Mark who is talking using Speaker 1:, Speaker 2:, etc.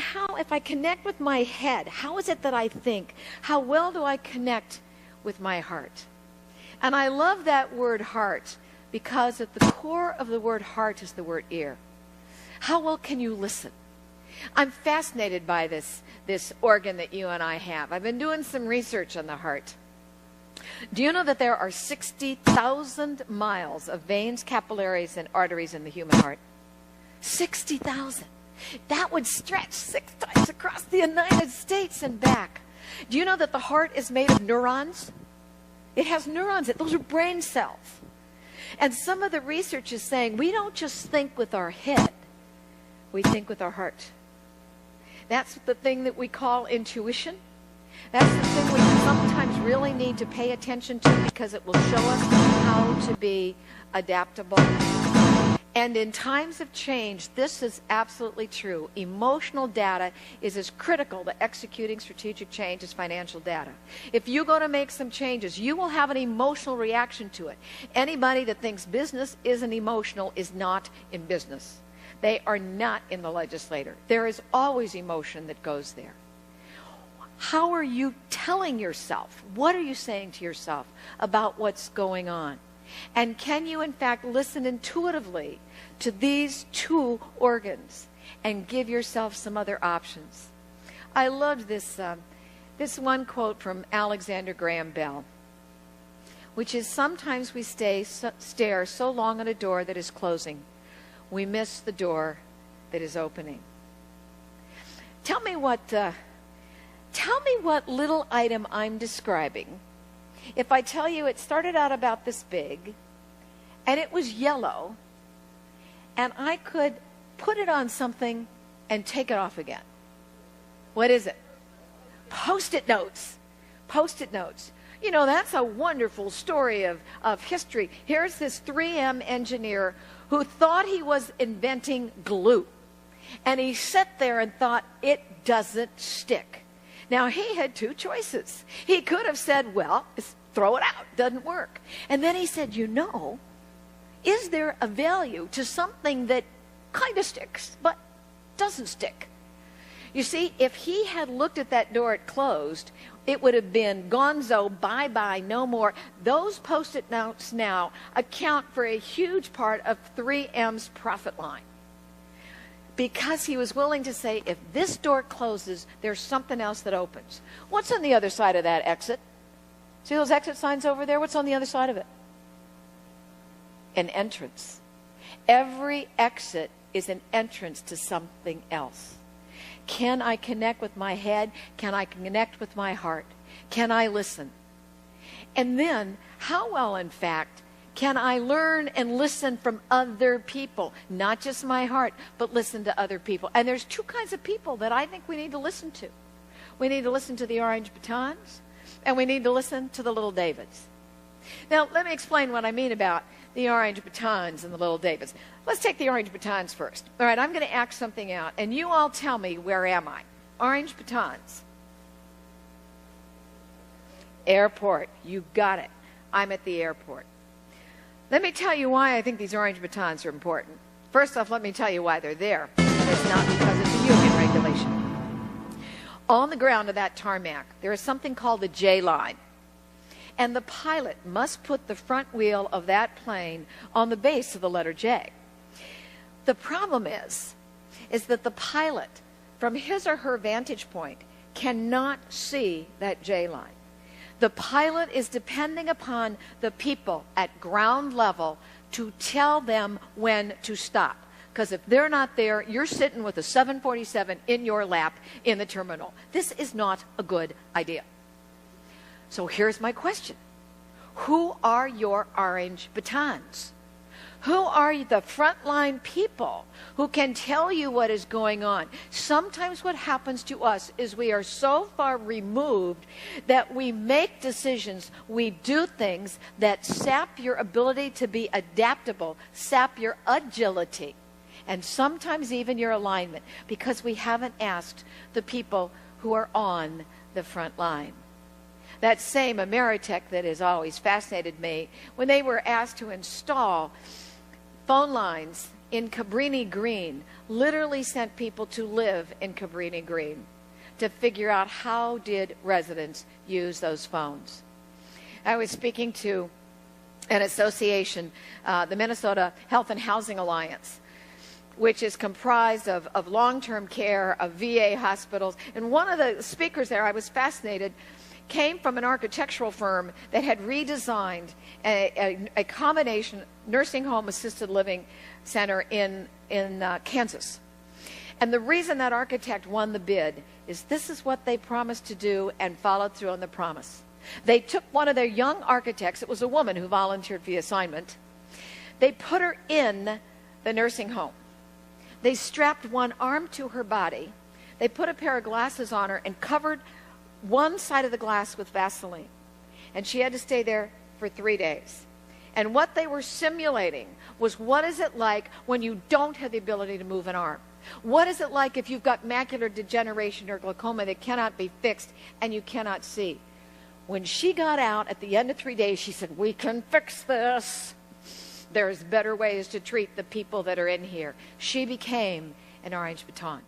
Speaker 1: how, if I connect with my head, how is it that I think? How well do I connect with my heart? And I love that word heart because at the core of the word heart is the word ear. How well can you listen? I'm fascinated by this organ that you and I have. I've been doing some research on the heart. Do you know that there are 60,000 miles of veins, capillaries, and arteries in the human heart? 60,000. That would stretch 6 times across the United States and back. Do you know that the heart is made of neurons? It has neurons. Those are brain cells. And some of the research is saying we don't just think with our head, we think with our heart. That's the thing that we call intuition. That's the thing we sometimes really need to pay attention to because it will show us how to be adaptable. And in times of change, this is absolutely true. Emotional data is as critical to executing strategic change as financial data. If you go to make some changes, you will have an emotional reaction to it. Anybody that thinks business isn't emotional is not in business. They are not in the legislature. There is always emotion that goes there. How are you telling yourself? What are you saying to yourself about what's going on? And can you, in fact, listen intuitively to these two organs and give yourself some other options? I loved this one quote from Alexander Graham Bell, which is, sometimes we stare so long at a door that is closing, we miss the door that is opening. Tell me what little item I'm describing. If I tell you it started out about this big, and it was yellow, and I could put it on something and take it off again. What is it? Post-it notes. Post-it notes. You know, that's a wonderful story of history. Here's this 3M engineer who thought he was inventing glue. And he sat there and thought, it doesn't stick. Now, he had two choices. He could have said, well, throw it out, doesn't work. And then he said, you know, is there a value to something that kind of sticks but doesn't stick? You see, if he had looked at that door it closed, it would have been gonzo, bye-bye, no more. Those Post-it notes now account for a huge part of 3M's profit line. Because he was willing to say, if this door closes, there's something else that opens. What's on the other side of that exit? See those exit signs over there? What's on the other side of it? An entrance. Every exit is an entrance to something else. Can I connect with my head? Can I connect with my heart? Can I listen? And then, how well, in fact, can I learn and listen from other people? Not just my heart, but listen to other people. And there's two kinds of people that I think we need to listen to. We need to listen to the orange batons, and we need to listen to the little Davids. Now, let me explain what I mean about the orange batons and the little Davids. Let's take the orange batons first. All right, I'm going to act something out, and you all tell me, where am I? Orange batons. Airport. You got it. I'm at the airport. Let me tell you why I think these orange batons are important. First off, let me tell you why they're there. And it's not because it's a union regulation. On the ground of that tarmac, there is something called the J line. And the pilot must put the front wheel of that plane on the base of the letter J. The problem is that the pilot, from his or her vantage point, cannot see that J line. The pilot is depending upon the people at ground level to tell them when to stop. Because if they're not there, you're sitting with a 747 in your lap in the terminal. This is not a good idea. So here's my question. Who are your orange batons? Who are the frontline people who can tell you what is going on? Sometimes what happens to us is we are so far removed that we make decisions, we do things that sap your ability to be adaptable, sap your agility, and sometimes even your alignment, because we haven't asked the people who are on the front line. That same Ameritech that has always fascinated me, when they were asked to install phone lines in Cabrini Green literally sent people to live in Cabrini Green to figure out how did residents use those phones. I was speaking to an association, the Minnesota Health and Housing Alliance, which is comprised of long-term care, of VA hospitals. And one of the speakers there, I was fascinated, came from an architectural firm that had redesigned a combination nursing home assisted living center in Kansas. And the reason that architect won the bid is this is what they promised to do and followed through on the promise. They took one of their young architects, it was a woman who volunteered for the assignment, they put her in the nursing home. They strapped one arm to her body, they put a pair of glasses on her and covered one side of the glass with Vaseline. And she had to stay there for 3 days. And what they were simulating was, what is it like when you don't have the ability to move an arm? What is it like if you've got macular degeneration or glaucoma that cannot be fixed and you cannot see? When she got out at the end of 3 days, she said, we can fix this. There's better ways to treat the people that are in here. She became an orange baton.